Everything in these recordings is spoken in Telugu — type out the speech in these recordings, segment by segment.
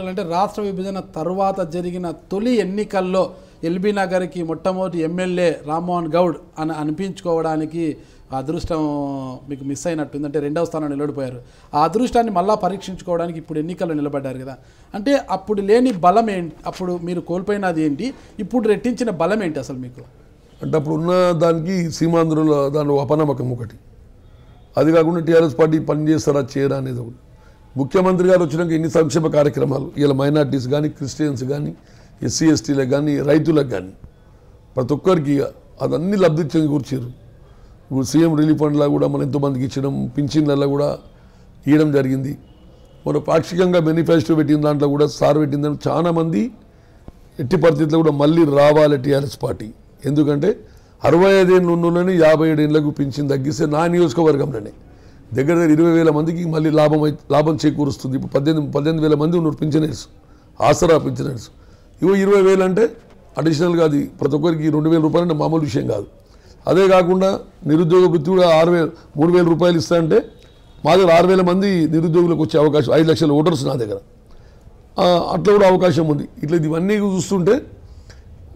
అంటే రాష్ట్ర విభజన తర్వాత జరిగిన తొలి ఎన్నికల్లో ఎల్బీ నగర్కి మొట్టమొదటి ఎమ్మెల్యే రామ్మోహన్ గౌడ్ అని అనిపించుకోవడానికి అదృష్టం మీకు మిస్ అయినట్టుంది. అంటే రెండవ స్థానంలో నిలబడిపోయారు. ఆ అదృష్టాన్ని మళ్ళా పరీక్షించుకోవడానికి ఇప్పుడు ఎన్నికల్లో నిలబడ్డారు కదా. అంటే అప్పుడు లేని బలం ఏంటి, అప్పుడు మీరు కోల్పోయినది ఏంటి, ఇప్పుడు రెట్టించిన బలం ఏంటి అసలు మీకు? అంటే అప్పుడు ఉన్న దానికి సీమాంధ్రుల దాని అపనమ్మకం ఒకటి, అది కాకుండా టీఆర్ఎస్ పార్టీ పనిచేస్తారా చేయరా అనేది ఒకటి. ముఖ్యమంత్రి గారు వచ్చినాక ఎన్ని సంక్షేమ కార్యక్రమాలు, ఇలా మైనార్టీస్ కానీ క్రిస్టియన్స్ కానీ ఎస్సీ ఎస్టీలకు కానీ రైతులకు కానీ ప్రతి ఒక్కరికి అదన్నీ లబ్ధి చేకూర్చారు. ఇప్పుడు సీఎం రిలీఫ్ ఫండ్లా కూడా మనం ఎంతోమందికి ఇచ్చడం, పింఛన్లలో కూడా ఇవ్వడం జరిగింది. మనం పాక్షికంగా మేనిఫెస్టో పెట్టిన దాంట్లో కూడా సార్ పెట్టిన దాంట్లో చాలామంది ఎట్టి పరిస్థితుల్లో కూడా మళ్ళీ రావాలి టీఆర్ఎస్ పార్టీ. ఎందుకంటే 65 ఏళ్ళు ఉన్నోళ్ళని 57 ఏళ్ళకు పింఛన్ తగ్గిస్తే నా నియోజకవర్గంలోనే దగ్గర 20,000 మందికి మళ్ళీ లాభం చేకూరుస్తుంది. ఇప్పుడు 18,000 మంది ఉన్నారు పింఛనర్స్, ఆసరా పింఛనర్స్. ఇవో 20,000 అంటే అడిషనల్గా అది ప్రతి ఒక్కరికి 2,000 రూపాయలు అంటే మామూలు విషయం కాదు. అదే కాకుండా నిరుద్యోగ వృత్తి కూడా 3,000 రూపాయలు ఇస్తా అంటే మా దగ్గర 6,000 మంది నిరుద్యోగులకు వచ్చే అవకాశం, 5 లక్షల ఓటర్స్ నా దగ్గర, అట్లా కూడా అవకాశం ఉంది. ఇట్లా ఇవన్నీ చూస్తుంటే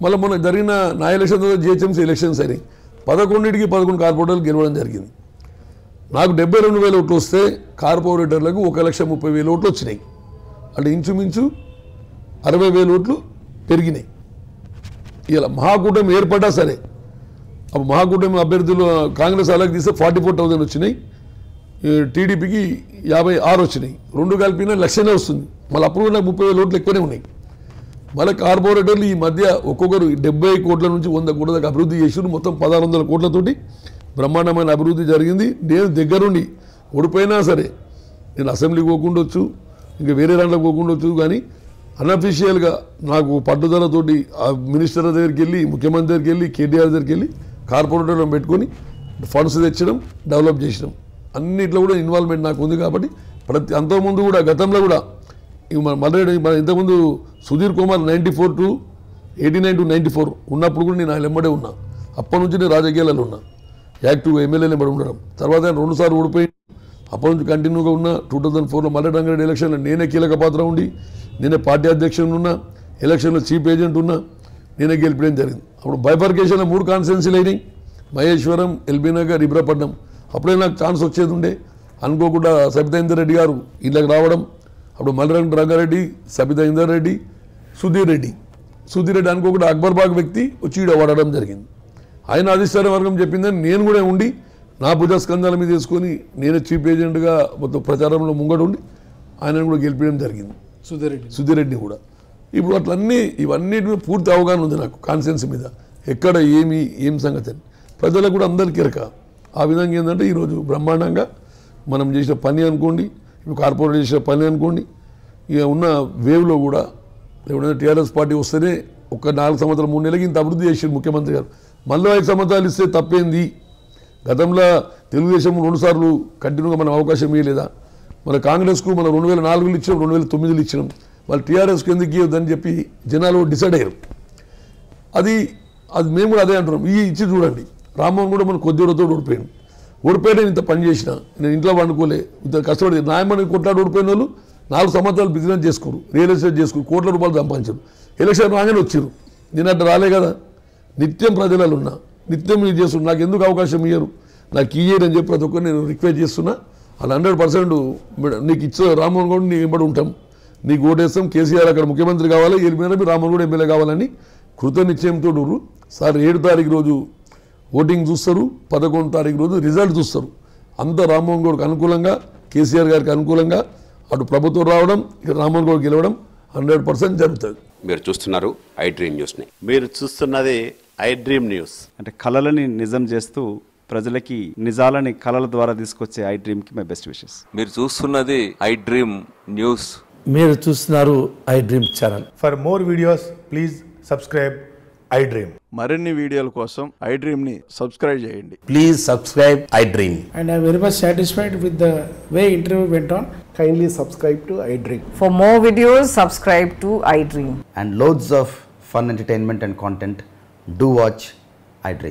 మళ్ళీ మొన్న జరిగిన నా ఎలక్షన్ తర్వాత జిహెచ్ఎంసీ ఎలక్షన్స్ అయినాయి. 11కి 11 కార్పొరేటర్లు గెలవడం జరిగింది. నాకు 72,000 ఓట్లు వస్తే కార్పొరేటర్లకు 1,30,000 ఓట్లు వచ్చినాయి. అంటే ఇంచుమించు 60,000 ఓట్లు పెరిగినాయి. ఇలా మహాకూటమి ఏర్పడ్డా సరే అప్పుడు మహాకూటమి అభ్యర్థులు కాంగ్రెస్ అలాగే తీస్తే 44,000 వచ్చినాయి, టీడీపీకి 56 వచ్చినాయి. రెండు కలిపినా 1,00,000 వస్తుంది. మళ్ళీ అప్పుడు నాకు 30,000 ఓట్లు ఎక్కువనే ఉన్నాయి. మళ్ళీ కార్పొరేటర్లు ఈ మధ్య ఒక్కొక్కరు 70 కోట్ల నుంచి 100 కోట్ల దాకా అభివృద్ధి చేసారు. మొత్తం 1,600 కోట్లతోటి బ్రహ్మాండమైన అభివృద్ధి జరిగింది. నేను దగ్గరుండి ఓడిపోయినా సరే నేను అసెంబ్లీకి పోకుండొచ్చు, ఇంకా వేరే దాంట్లోకి పోకుండొచ్చు, కానీ అన్అఫీషియల్గా నాకు పట్టుదలతోటి ఆ మినిస్టర్ దగ్గరికి వెళ్ళి, ముఖ్యమంత్రి దగ్గరికి వెళ్ళి, కేటీఆర్ దగ్గరికి వెళ్ళి కార్పొరేటర్లను పెట్టుకొని ఫండ్స్ తెచ్చడం, డెవలప్ చేసడం, అన్నిట్లో కూడా ఇన్వాల్వ్మెంట్ నాకు ఉంది. కాబట్టి అంతకుముందు కూడా గతంలో కూడా మళ్ళీ ఇంతకుముందు సుధీర్ కుమార్ 94 to 89 to 94 ఉన్నప్పుడు కూడా నేను ఆయన వెంబడే ఉన్నా. అప్పటి నుంచి నేను రాజకీయాలలో ఉన్నా, యాక్టివ్ ఎమ్మెల్యేలు వెంబడి ఉండడం. తర్వాత ఆయన 2 సార్లు ఓడిపోయి అప్పటి నుంచి కంటిన్యూగా ఉన్నా. 2004లో మల్లె రంగారెడ్డి ఎలక్షన్లో నేనే కీలక పాత్ర ఉండి, నేనే పార్టీ అధ్యక్షుడు ఉన్నా, ఎలక్షన్లో చీఫ్ ఏజెంట్ ఉన్నా, నేనే గెలిపడం జరిగింది. అప్పుడు బైఫర్కేషన్లో 3 కాన్స్టిట్యున్సీలు అయినాయి, మహేశ్వరం, ఎల్బీ నగర్, ఇబ్రాపట్నం. అప్పుడే నాకు ఛాన్స్ వచ్చేది ఉండే. అనుకోకుండా సబితా ఇందర్ రెడ్డి గారు ఇళ్ళకి రావడం, అప్పుడు మల్లె రంగారెడ్డి, సబితా ఇందర్ రెడ్డి, సుధీర్ రెడ్డి అనుకోకుండా అక్బర్బాగ్ వ్యక్తి వచ్చి ఈడ వాడడం జరిగింది. ఆయన అధిష్టాన వర్గం చెప్పిందని నేను కూడా ఉండి నా భుజస్కంధాల మీద తీసుకొని నేనే చీఫ్ ఏజెంట్గా మొత్తం ప్రచారంలో ముంగడు ఉండి ఆయనను కూడా గెలిపించడం జరిగింది, సుధీర్ రెడ్డి కూడా. ఇప్పుడు అట్లన్నీ ఇవన్నీ పూర్తి అవగాహన ఉంది నాకు కాన్సెన్స్ మీద, ఎక్కడ ఏం సంగతి అని ప్రజలకు కూడా అందరికీ ఎరక. ఆ విధంగా ఏంటంటే ఈరోజు బ్రహ్మాండంగా మనం చేసిన పని అనుకోండి, ఇప్పుడు కార్పొరేట్ చేసిన పని అనుకోండి, ఇక ఉన్న వేవ్లో కూడా ఎవరైనా టీఆర్ఎస్ పార్టీ వస్తేనే ఒక 4 సంవత్సరాలు 3 నెలలకి ఇంత అభివృద్ధి చేసారు ముఖ్యమంత్రి గారు. మళ్ళీ 5 సంవత్సరాలు ఇస్తే తప్పేంది? గతంలో తెలుగుదేశం 2 సార్లు కంటిన్యూగా మనం అవకాశం ఇవ్వలేదా? మన కాంగ్రెస్కు మనం 2004లో ఇచ్చినాం, 2009లో ఇచ్చినాం. వాళ్ళు టీఆర్ఎస్కి ఎందుకు ఇవ్వద్దని చెప్పి జనాలు డిసైడ్ అయ్యారు. అది మేము కూడా అదే అంటున్నాం. ఇచ్చి చూడండి, రామ్మోహన్ కూడా మనం కొద్ది రోజుతో ఓడిపోయినా ఇంత పని చేసిన, నేను ఇంట్లో వండుకోలే, ఇంత కష్టపడి న్యాయమని కొట్లాడి ఓడిపోయిన వాళ్ళు 4 సంవత్సరాలు బిజినెస్ చేసుకోరు, రియల్ ఎస్టేట్ చేసుకోరు, కోట్ల రూపాయలు సంపాదించరు. ఎలక్షన్ రాగానే వచ్చారు. నేను అట్లా రాలే కదా, నిత్యం ప్రజలలో ఉన్నా, నిత్యం మీరు చేస్తున్నా. నాకు ఎందుకు అవకాశం ఇయ్యరు, నాకు ఇయ్యని చెప్పి ప్రతి ఒక్కరు నేను రిక్వెస్ట్ చేస్తున్నా. అలా 100% నీకు ఇచ్చే రామ్మోహన్ గౌడ్ నీ వెంబడి ఉంటాం, నీకు ఓటేస్తాం. కేసీఆర్ అక్కడ ముఖ్యమంత్రి కావాలి, వెళ్ళిపోయినా మీరు రామ్మోహన్ గౌడ్ ఎమ్మెల్యే కావాలని కృత నిశ్చయంతో సార్ 7 తారీఖు రోజు ఓటింగ్ చూస్తారు, 11 తారీఖు రోజు రిజల్ట్ చూస్తారు. అంత రామ్మోహన్ గౌడ్కి అనుకూలంగా, కేసీఆర్ గారికి అనుకూలంగా అటు ప్రభుత్వం రావడం, ఇక రామ్మోహన్ గౌడ్ గెలవడం 100% జరుగుతుంది. మీరు చూస్తున్నారు ఐ డ్రీమ్ న్యూస్ని. మీరు చూస్తున్నది ఐ డ్రీమ్ న్యూస్. అంటే కళలని నిజం చేస్తూ ప్రజలకి నిజాలని కళల ద్వారా తీసుకొచ్చే ఐ డ్రీమ్కి మై బెస్ట్ విషెస్. మీరు చూస్తున్నది ఐ డ్రీమ్ న్యూస్. మీరు చూస్తున్నారు I dream channel. For more videos please subscribe I dream. మరిన్ని వీడియోల కోసం ఐ డ్రీమ్ ని సబ్స్క్రైబ్ చేయండి. Please subscribe I dream. And I am very much satisfied with the way interview went on. Kindly subscribe to I Dream. For more videos, subscribe to I Dream. And loads of fun entertainment and content. Do watch I Dream.